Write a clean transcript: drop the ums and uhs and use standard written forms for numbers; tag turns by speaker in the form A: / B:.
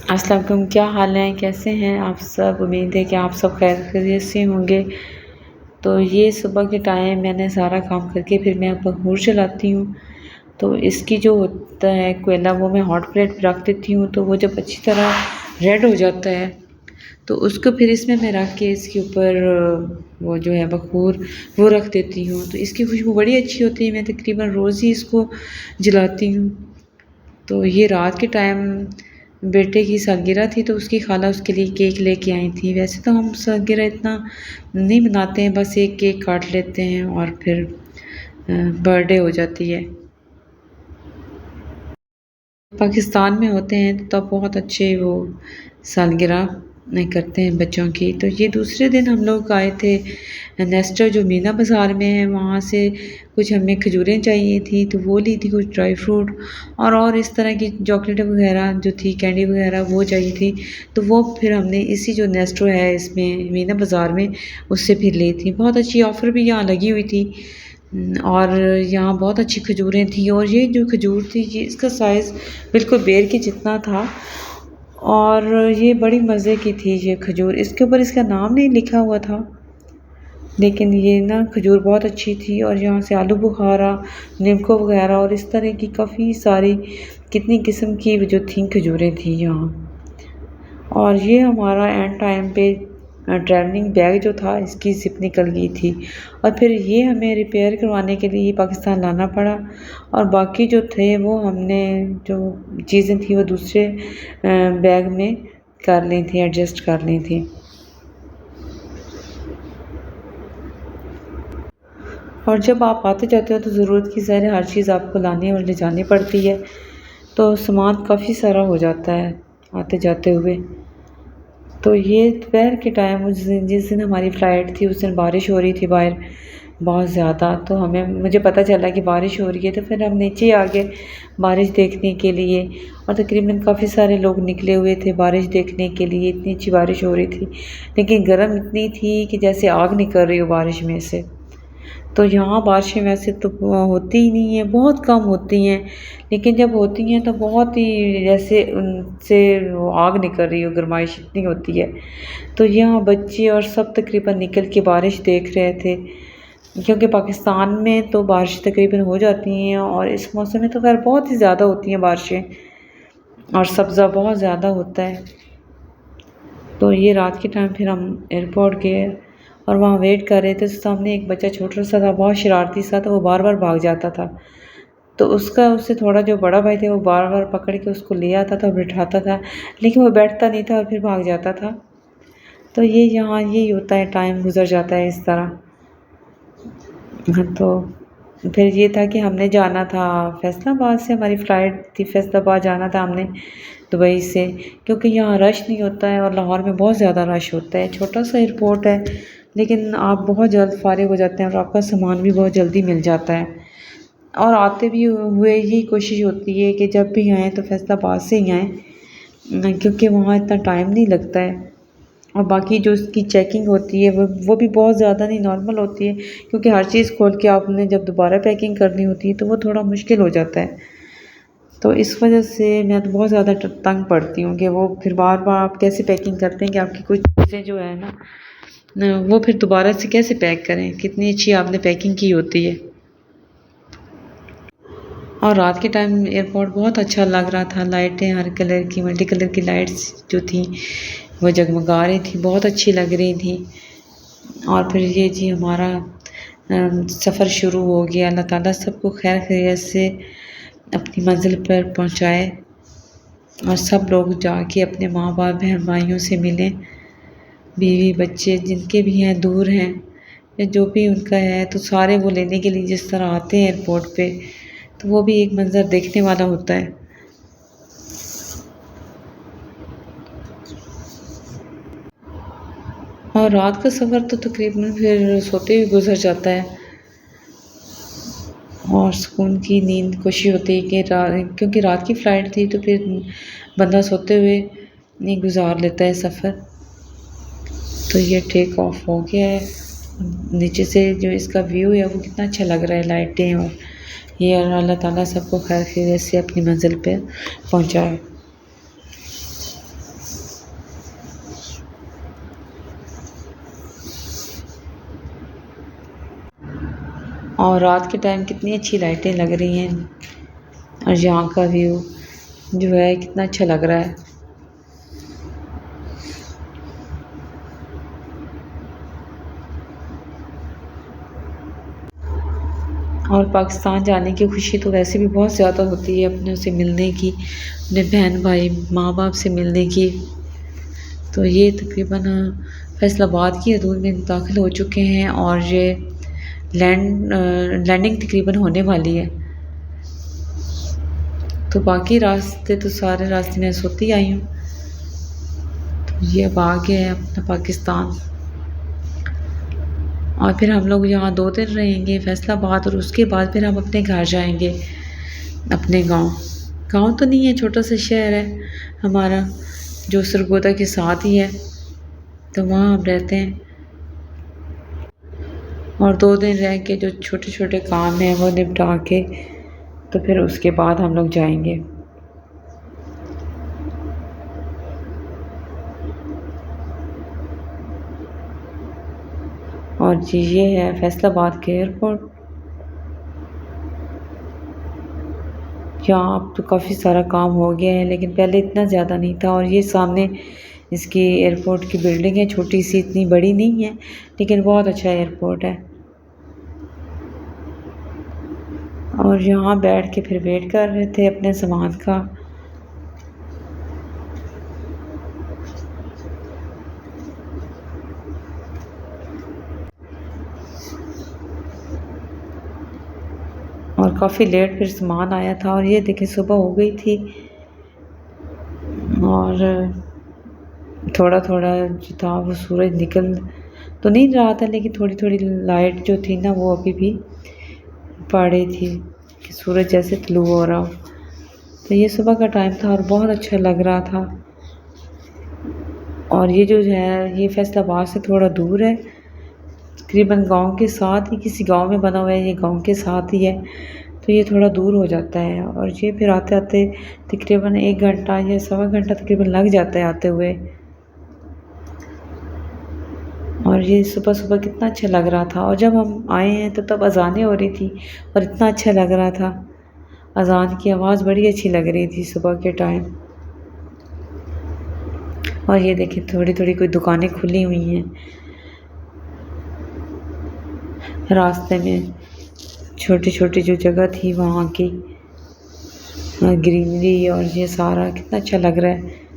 A: अस्सलाम वालेकुम, क्या हाल है, कैसे हैं आप सब। उम्मीद है कि आप सब खैर खैरियत से होंगे। तो ये सुबह के टाइम मैंने सारा काम करके फिर मैं बखूर चलाती हूँ। तो इसकी जो होता है कोयला वो मैं हॉट प्लेट पे रख देती हूँ। तो वो जब अच्छी तरह रेड हो जाता है तो उसको फिर इसमें मैं रख के इसके ऊपर वो जो है बखूर वो रख देती हूँ। तो इसकी खुशबू बड़ी अच्छी होती है। मैं तकरीबन रोज़ ही इसको जलाती हूँ। तो ये रात के टाइम बेटे की सालगिरह थी तो उसकी खाला उसके लिए केक लेके आई थी। वैसे तो हम सालगिरह इतना नहीं मनाते हैं, बस एक केक काट लेते हैं और फिर बर्थडे हो जाती है। पाकिस्तान में होते हैं तो तब बहुत अच्छे वो सालगिरह करते हैं बच्चों की। तो ये दूसरे दिन हम लोग आए थे नेस्टर जो मीना बाज़ार में है, वहाँ से कुछ हमें खजूरें चाहिए थी तो वो ली थी, कुछ ड्राई फ्रूट और इस तरह की चॉकलेट वगैरह जो थी, कैंडी वगैरह वो चाहिए थी। तो वो फिर हमने इसी जो नेस्टो है इसमें मीना बाज़ार में उससे फिर ली थी। बहुत अच्छी ऑफ़र भी यहाँ लगी हुई थी और यहाँ बहुत अच्छी खजूरें थी। और ये जो खजूर थी ये इसका साइज़ बिल्कुल बेर के जितना था और ये बड़ी मज़े की थी ये खजूर। इसके ऊपर इसका नाम नहीं लिखा हुआ था, लेकिन ये ना खजूर बहुत अच्छी थी। और यहाँ से आलू बुखारा, निम्को वगैरह और इस तरह की काफ़ी सारी कितनी किस्म की जो थी खजूरें थी यहाँ। और ये हमारा एंड टाइम पे ट्रैवलिंग बैग जो था इसकी ज़िप निकल गई थी और फिर ये हमें रिपेयर करवाने के लिए पाकिस्तान लाना पड़ा। और बाकी जो थे वो हमने जो चीज़ें थी वो दूसरे बैग में कर ली थी, एडजस्ट कर ली थी। और जब आप आते जाते हो तो ज़रूरत की ज़ाहिर हर चीज़ आपको लानी और ले जानी पड़ती है। तो सामान काफ़ी सारा हो जाता है आते जाते हुए। तो ये दोपहर के टाइम जिस दिन हमारी फ़्लाइट थी उस दिन बारिश हो रही थी बाहर बहुत ज़्यादा। तो मुझे पता चला कि बारिश हो रही है तो फिर हम नीचे आ गए बारिश देखने के लिए। और तकरीबन काफ़ी सारे लोग निकले हुए थे बारिश देखने के लिए। इतनी अच्छी बारिश हो रही थी लेकिन गर्म इतनी थी कि जैसे आग निकल रही हो बारिश में से। तो यहाँ बारिशें वैसे तो होती ही नहीं है, बहुत कम होती हैं, लेकिन जब होती हैं तो बहुत ही जैसे उनसे वो आग निकल रही हो, गर्माइश इतनी होती है। तो यहाँ बच्चे और सब तकरीबन निकल के बारिश देख रहे थे, क्योंकि पाकिस्तान में तो बारिश तकरीबन हो जाती हैं और इस मौसम में तो खैर बहुत ही ज़्यादा होती हैं बारिशें और सब्ज़ा बहुत ज़्यादा होता है। तो ये रात के टाइम फिर हम एयरपोर्ट गए और वहाँ वेट कर रहे थे। तो सामने एक बच्चा छोटा सा था, बहुत शरारती सा था, वो बार बार भाग जाता था। तो उससे थोड़ा जो बड़ा भाई थे वो बार बार पकड़ के उसको ले आता था, बिठाता था, लेकिन वो बैठता नहीं था और फिर भाग जाता था। तो ये यहाँ यही होता है, टाइम गुजर जाता है इस तरह। तो फिर ये था कि हमने जाना था फैसलाबाद से, हमारी फ़्लाइट थी फैसलाबाद जाना था हमने दुबई से, क्योंकि यहाँ रश नहीं होता है और लाहौर में बहुत ज़्यादा रश होता है। छोटा सा एयरपोर्ट है लेकिन आप बहुत जल्द फ़ारिग हो जाते हैं और आपका सामान भी बहुत जल्दी मिल जाता है। और आते भी हुए यही कोशिश होती है कि जब भी आएँ तो फैसलाबाद से ही आएँ, क्योंकि वहाँ इतना टाइम नहीं लगता है। और बाकी जो इसकी चेकिंग होती है वो भी बहुत ज़्यादा नहीं, नॉर्मल होती है, क्योंकि हर चीज़ खोल के आपने जब दोबारा पैकिंग करनी होती है तो वो थोड़ा मुश्किल हो जाता है। तो इस वजह से मैं तो बहुत ज़्यादा तंग पड़ती हूँ कि वो फिर बार बार आप कैसे पैकिंग करते हैं कि आपकी कुछ चीज़ें जो है ना वो फिर दोबारा से कैसे पैक करें, कितनी अच्छी आपने पैकिंग की होती है। और रात के टाइम एयरपोर्ट बहुत अच्छा लग रहा था, लाइटें हर कलर की, मल्टी कलर की लाइट्स जो थी वो जगमगा रही थी, बहुत अच्छी लग रही थी। और फिर ये जी हमारा सफ़र शुरू हो गया। अल्लाह ताला सबको खैर खैरियत से अपनी मंज़िल पर पहुँचाए और सब लोग जाके अपने माँ बाप बहन भाइयों से मिलें, बीवी बच्चे जिनके भी हैं दूर हैं या जो भी उनका है, तो सारे वो लेने के लिए जिस तरह आते हैं एयरपोर्ट पे, तो वो भी एक मंज़र देखने वाला होता है। और रात का सफ़र तो तकरीबन फिर सोते हुए गुजर जाता है और सुकून की नींद कोशिश होती है कि क्योंकि रात की फ़्लाइट थी तो फिर बंदा सोते हुए नहीं गुजार लेता है सफ़र। तो ये टेक ऑफ हो गया है, नीचे से जो इसका व्यू है वो कितना अच्छा लग रहा है, लाइटें और ये। और अल्लाह ताला सबको खैर खैरियत से अपनी मंज़िल पे पहुँचाए। और रात के टाइम कितनी अच्छी लाइटें लग रही हैं और यहाँ का व्यू जो है कितना अच्छा लग रहा है। और पाकिस्तान जाने की खुशी तो वैसे भी बहुत ज़्यादा होती है, अपनों से मिलने की, अपने बहन भाई माँ बाप से मिलने की। तो ये तकरीबन फैसलाबाद की हदूद में दाखिल हो चुके हैं और ये लैंडिंग तकरीबन होने वाली है। तो बाकी रास्ते तो सारे रास्ते मैं सोती आई हूँ। तो ये अब आ गया है अपना पाकिस्तान। और फिर हम लोग यहाँ 2 दिन रहेंगे फैसलाबाद, और उसके बाद फिर हम अपने घर जाएंगे, अपने गांव तो नहीं है, छोटा सा शहर है हमारा जो सरगोदा के साथ ही है, तो वहाँ हम रहते हैं। और 2 दिन रह के जो छोटे छोटे काम हैं वो निपटा के तो फिर उसके बाद हम लोग जाएंगे। और जी ये है फैसलाबाद के एयरपोर्ट। यहाँ अब तो काफ़ी सारा काम हो गया है, लेकिन पहले इतना ज़्यादा नहीं था। और ये सामने इसकी एयरपोर्ट की बिल्डिंग है, छोटी सी, इतनी बड़ी नहीं है, लेकिन बहुत अच्छा एयरपोर्ट है। और यहाँ बैठ के फिर वेट कर रहे थे अपने सामान का। और काफ़ी लेट फिर सामान आया था। और ये देखिए सुबह हो गई थी और थोड़ा थोड़ा जो था वो सूरज निकल तो नहीं रहा था, लेकिन थोड़ी थोड़ी लाइट जो थी ना वो अभी भी पड़ रही थी कि सूरज जैसे तुलू हो रहा हो। तो ये सुबह का टाइम था और बहुत अच्छा लग रहा था। और ये जो है ये फैसलाबाद से थोड़ा दूर है, तकरीबन गांव के साथ ही, किसी गांव में बना हुआ है, ये गांव के साथ ही है, तो ये थोड़ा दूर हो जाता है। और ये फिर आते आते तकरीबन 1 घंटा या सवा घंटा तकरीबन लग जाता है आते हुए। और ये सुबह सुबह कितना अच्छा लग रहा था। और जब हम आए हैं तो तब अज़ानें हो रही थी और इतना अच्छा लग रहा था, अज़ान की आवाज़ बड़ी अच्छी लग रही थी सुबह के टाइम। और ये देखिए थोड़ी थोड़ी कोई दुकानें खुली हुई हैं रास्ते में, छोटी छोटी जो जगह थी वहाँ की ग्रीनरी, और ये सारा कितना अच्छा लग रहा है।